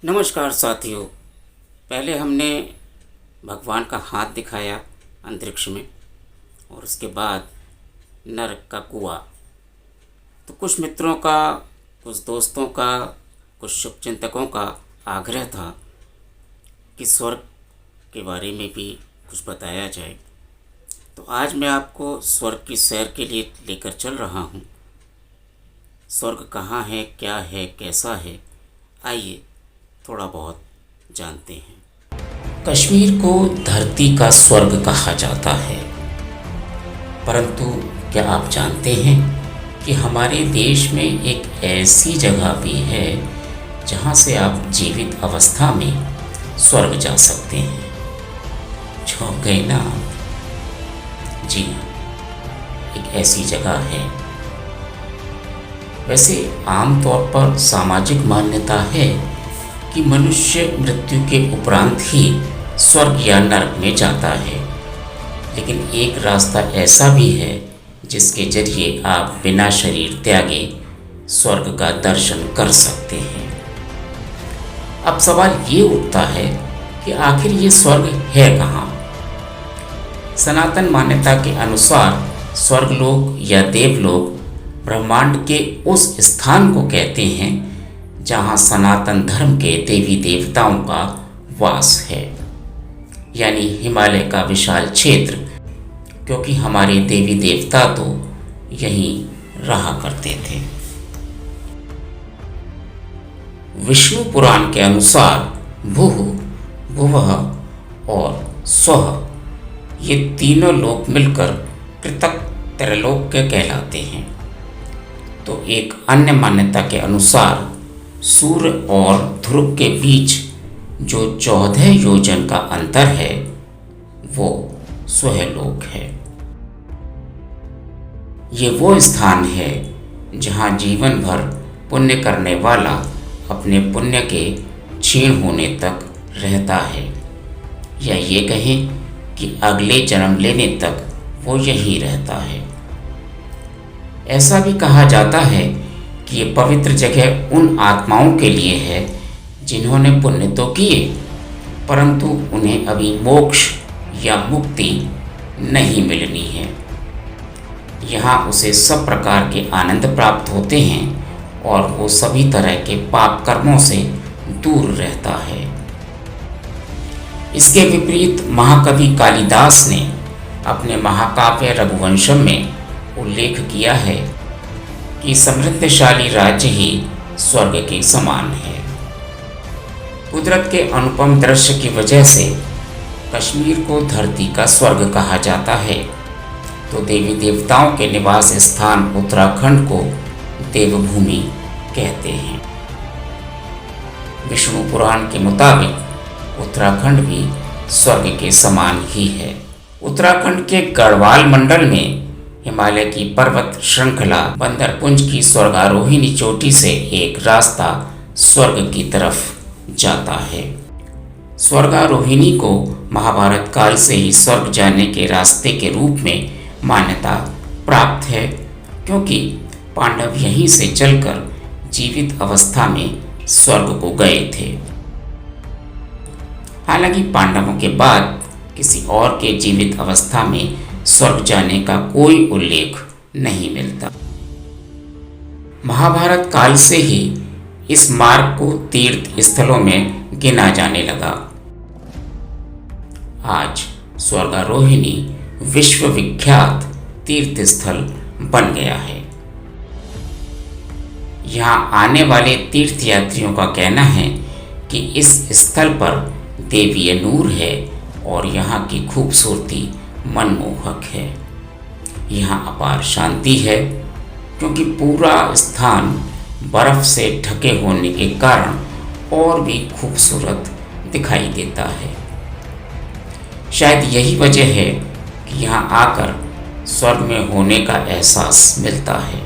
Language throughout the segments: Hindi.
नमस्कार साथियों। पहले हमने भगवान का हाथ दिखाया अंतरिक्ष में और उसके बाद नरक का कुआं। तो कुछ मित्रों का, कुछ दोस्तों का, कुछ शुभचिंतकों का आग्रह था कि स्वर्ग के बारे में भी कुछ बताया जाए। तो आज मैं आपको स्वर्ग की सैर के लिए लेकर चल रहा हूँ। स्वर्ग कहाँ है, क्या है, कैसा है, आइए थोड़ा बहुत जानते हैं। कश्मीर को धरती का स्वर्ग कहा जाता है, परंतु क्या आप जानते हैं कि हमारे देश में एक ऐसी जगह भी है जहां से आप जीवित अवस्था में स्वर्ग जा सकते हैं। चौंक गए ना? जी, एक ऐसी जगह है। वैसे आमतौर पर सामाजिक मान्यता है कि मनुष्य मृत्यु के उपरांत ही स्वर्ग या नरक में जाता है, लेकिन एक रास्ता ऐसा भी है जिसके जरिए आप बिना शरीर त्यागे स्वर्ग का दर्शन कर सकते हैं। अब सवाल ये उठता है कि आखिर ये स्वर्ग है कहाँ? सनातन मान्यता के अनुसार स्वर्गलोक या देवलोक ब्रह्मांड के उस स्थान को कहते हैं जहाँ सनातन धर्म के देवी देवताओं का वास है, यानी हिमालय का विशाल क्षेत्र, क्योंकि हमारे देवी देवता तो यहीं रहा करते थे। विष्णु पुराण के अनुसार भुः, भुवः और स्वः ये तीनों लोक मिलकर कृतक त्रैलोक्य कहलाते हैं। तो एक अन्य मान्यता के अनुसार सूर्य और ध्रुव के बीच जो 14 योजन का अंतर है वो स्वहलोक है। ये वो स्थान है जहाँ जीवन भर पुण्य करने वाला अपने पुण्य के क्षीण होने तक रहता है, या ये कहें कि अगले जन्म लेने तक वो यहीं रहता है। ऐसा भी कहा जाता है कि ये पवित्र जगह उन आत्माओं के लिए है जिन्होंने पुण्य तो किए, परंतु उन्हें अभी मोक्ष या मुक्ति नहीं मिलनी है। यहाँ उसे सब प्रकार के आनंद प्राप्त होते हैं और वो सभी तरह के पाप कर्मों से दूर रहता है। इसके विपरीत महाकवि कालिदास ने अपने महाकाव्य रघुवंशम में उल्लेख किया है कि समृद्धशाली राज्य ही स्वर्ग के समान है। कुदरत के अनुपम दृश्य की वजह से कश्मीर को धरती का स्वर्ग कहा जाता है, तो देवी देवताओं के निवास स्थान उत्तराखंड को देवभूमि कहते हैं। विष्णु पुराण के मुताबिक उत्तराखंड भी स्वर्ग के समान ही है। उत्तराखंड के गढ़वाल मंडल में हिमालय की पर्वत श्रृंखला बंदरपुंज की स्वर्गारोहिणी चोटी से एक रास्ता स्वर्ग की तरफ जाता है। स्वर्गारोहिणी को महाभारत काल से ही स्वर्ग जाने के रास्ते के रूप में मान्यता प्राप्त है, क्योंकि पांडव यहीं से चलकर जीवित अवस्था में स्वर्ग को गए थे। हालांकि पांडवों के बाद किसी और के जीवित अवस्था में स्वर्ग जाने का कोई उल्लेख नहीं मिलता। महाभारत काल से ही इस मार्ग को तीर्थ स्थलों में गिना जाने लगा। आज स्वर्गारोहिणी विश्वविख्यात तीर्थ स्थल बन गया है। यहाँ आने वाले तीर्थयात्रियों का कहना है कि इस स्थल पर देवीय नूर है और यहाँ की खूबसूरती मनमोहक है। यहाँ अपार शांति है, क्योंकि पूरा स्थान बर्फ से ढके होने के कारण और भी खूबसूरत दिखाई देता है। शायद यही वजह है कि यहाँ आकर स्वर्ग में होने का एहसास मिलता है।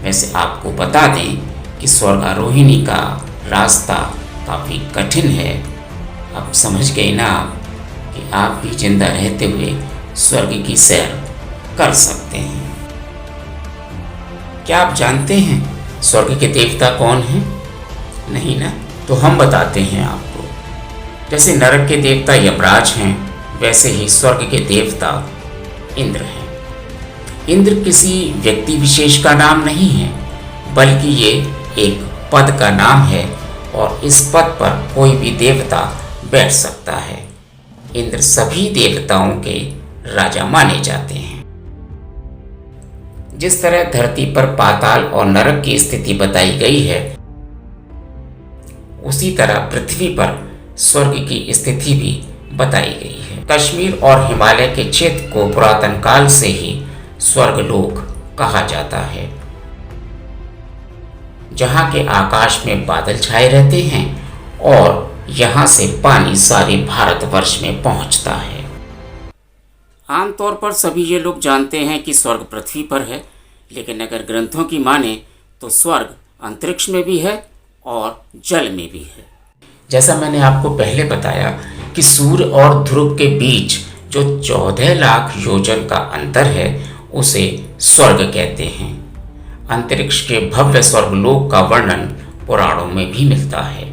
वैसे आपको बता दें कि स्वर्गारोहिणी का रास्ता काफ़ी कठिन है। अब समझ गए ना आप कि आप भी जिंदा रहते हुए स्वर्ग की सैर कर सकते हैं। क्या आप जानते हैं स्वर्ग के देवता कौन हैं? नहीं ना? तो हम बताते हैं आपको। जैसे नरक के देवता यमराज हैं, वैसे ही स्वर्ग के देवता इंद्र हैं। इंद्र किसी व्यक्ति विशेष का नाम नहीं है, बल्कि ये एक पद का नाम है और इस पद पर कोई भी देवता बैठ सकता है। इंद्र सभी देवताओं के राजा माने जाते हैं। जिस तरह धरती पर पाताल और नरक की स्थिति बताई गई है, उसी तरह पृथ्वी पर स्वर्ग की स्थिति भी बताई गई है। कश्मीर और हिमालय के क्षेत्र को पुरातन काल से ही स्वर्गलोक कहा जाता है, जहाँ के आकाश में बादल छाए रहते हैं और यहाँ से पानी सारे भारतवर्ष में पहुँचता है। आमतौर पर सभी ये लोग जानते हैं कि स्वर्ग पृथ्वी पर है, लेकिन अगर ग्रंथों की माने तो स्वर्ग अंतरिक्ष में भी है और जल में भी है। जैसा मैंने आपको पहले बताया कि सूर्य और ध्रुव के बीच जो 14 लाख योजन का अंतर है, उसे स्वर्ग कहते हैं। अंतरिक्ष के भव्य स्वर्गलोक का वर्णन पुराणों में भी मिलता है।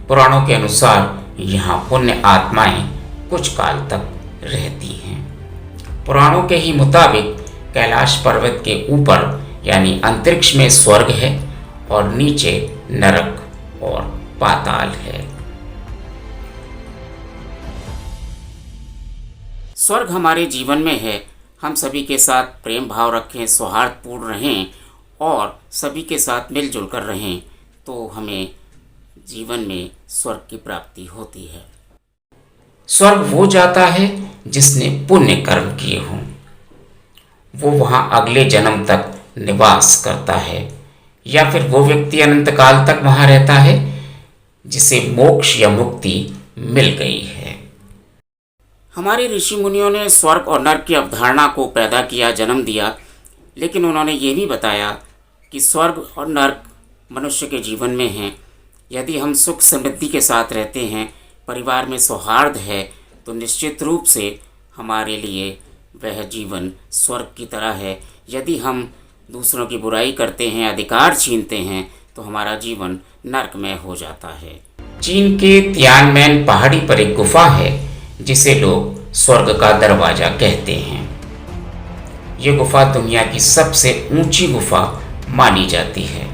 पुराणों के अनुसार यहाँ पुण्य आत्माएं कुछ काल तक रहती हैं। पुराणों के ही मुताबिक कैलाश पर्वत के ऊपर यानी अंतरिक्ष में स्वर्ग है और नीचे नरक और पाताल है। स्वर्ग हमारे जीवन में है। हम सभी के साथ प्रेम भाव रखें, सौहार्दपूर्ण रहें और सभी के साथ मिलजुल कर रहें, तो हमें जीवन में स्वर्ग की प्राप्ति होती है। स्वर्ग वो जाता है जिसने पुण्य कर्म किए हों। वो वहाँ अगले जन्म तक निवास करता है, या फिर वो व्यक्ति अनंत काल तक वहाँ रहता है जिसे मोक्ष या मुक्ति मिल गई है। हमारे ऋषि मुनियों ने स्वर्ग और नरक की अवधारणा को पैदा किया, जन्म दिया, लेकिन उन्होंने ये भी बताया कि स्वर्ग और नरक मनुष्य के जीवन में हैं। यदि हम सुख समृद्धि के साथ रहते हैं, परिवार में सौहार्द है, तो निश्चित रूप से हमारे लिए वह जीवन स्वर्ग की तरह है। यदि हम दूसरों की बुराई करते हैं, अधिकार छीनते हैं, तो हमारा जीवन नरकमय हो जाता है। चीन के तियानमेन पहाड़ी पर एक गुफा है जिसे लोग स्वर्ग का दरवाजा कहते हैं। ये गुफा दुनिया की सबसे ऊंची गुफा मानी जाती है।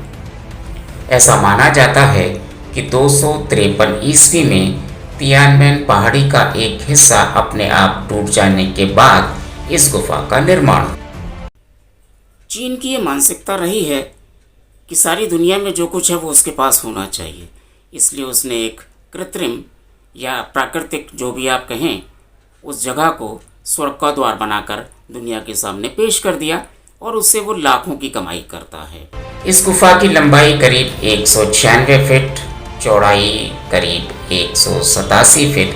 ऐसा माना जाता है कि 253 ईस्वी में तियानमेन पहाड़ी का एक हिस्सा अपने आप टूट जाने के बाद इस गुफा का निर्माण। चीन की ये मानसिकता रही है कि सारी दुनिया में जो कुछ है वो उसके पास होना चाहिए, इसलिए उसने एक कृत्रिम या प्राकृतिक, जो भी आप कहें, उस जगह को स्वर्ग का द्वार बनाकर दुनिया के सामने पेश कर दिया और उससे वो लाखों की कमाई करता है। इस गुफा की लंबाई करीब 196 फीट, चौड़ाई करीब 187 फीट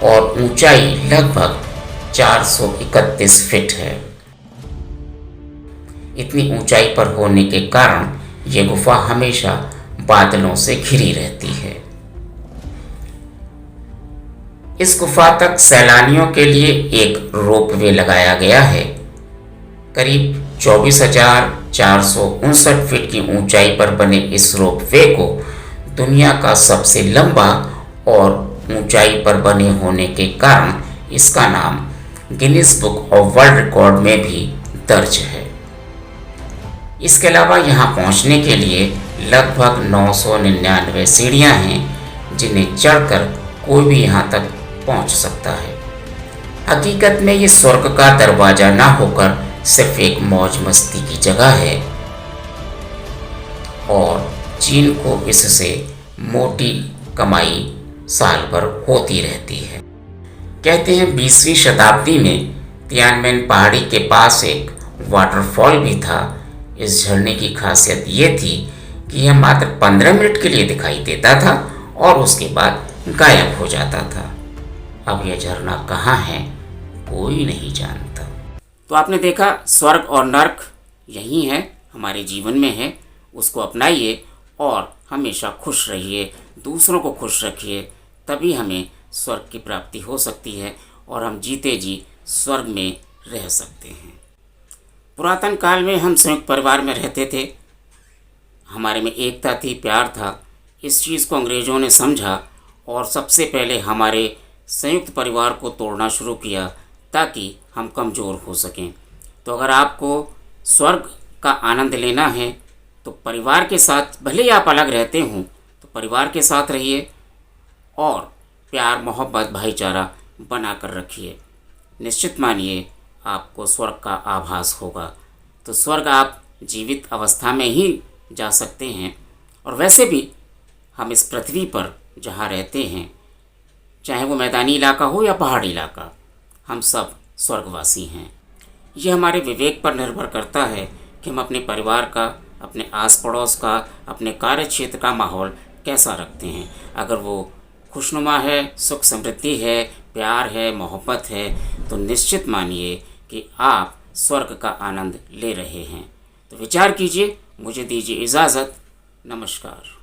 और ऊंचाई लगभग 431 फीट है। इतनी ऊंचाई पर होने के कारण ये गुफा हमेशा बादलों से घिरी रहती है। इस गुफा तक सैलानियों के लिए एक रोपवे लगाया गया है। करीब 24,459 फीट की ऊंचाई पर बने इस रोपवे को दुनिया का सबसे लंबा और ऊंचाई पर बने होने के कारण इसका नाम Guinness book of world record में भी दर्ज है। इसके अलावा यहाँ पहुँचने के लिए लगभग 999 सीढ़ियाँ हैं, जिन्हें चढ़कर कोई भी यहाँ तक पहुँच सकता है। हकीकत में ये स्वर्ग का दरवाजा ना होकर सिर्फ एक मौज मस्ती की जगह है और चीन को इससे मोटी कमाई साल भर होती रहती है। कहते हैं 20वीं शताब्दी में तियानमेन पहाड़ी के पास एक वाटरफॉल भी था। इस झरने की खासियत ये थी कि यह मात्र 15 मिनट के लिए दिखाई देता था और उसके बाद गायब हो जाता था। अब यह झरना कहाँ है कोई नहीं जानता। तो आपने देखा, स्वर्ग और नरक यही है, हमारे जीवन में है। उसको अपनाइए और हमेशा खुश रहिए, दूसरों को खुश रखिए, तभी हमें स्वर्ग की प्राप्ति हो सकती है और हम जीते जी स्वर्ग में रह सकते हैं। पुरातन काल में हम संयुक्त परिवार में रहते थे। हमारे में एकता थी, प्यार था, इस चीज़ को अंग्रेज़ों ने समझा और सबसे पहले हमारे संयुक्त परिवार को तोड़ना शुरू किया ताकि हम कमज़ोर हो सकें। तो अगर आपको स्वर्ग का आनंद लेना है तो परिवार के साथ, भले ही आप अलग रहते हों तो परिवार के साथ रहिए और प्यार मोहब्बत भाईचारा बना कर रखिए। निश्चित मानिए आपको स्वर्ग का आभास होगा। तो स्वर्ग आप जीवित अवस्था में ही जा सकते हैं, और वैसे भी हम इस पृथ्वी पर जहाँ रहते हैं, चाहे वो मैदानी इलाका हो या पहाड़ी इलाका, हम सब स्वर्गवासी हैं। ये हमारे विवेक पर निर्भर करता है कि हम अपने परिवार का, अपने आस पड़ोस का, अपने कार्य क्षेत्र का माहौल कैसा रखते हैं। अगर वो खुशनुमा है, सुख समृद्धि है, प्यार है, मोहब्बत है, तो निश्चित मानिए कि आप स्वर्ग का आनंद ले रहे हैं। तो विचार कीजिए। मुझे दीजिए इजाज़त। नमस्कार।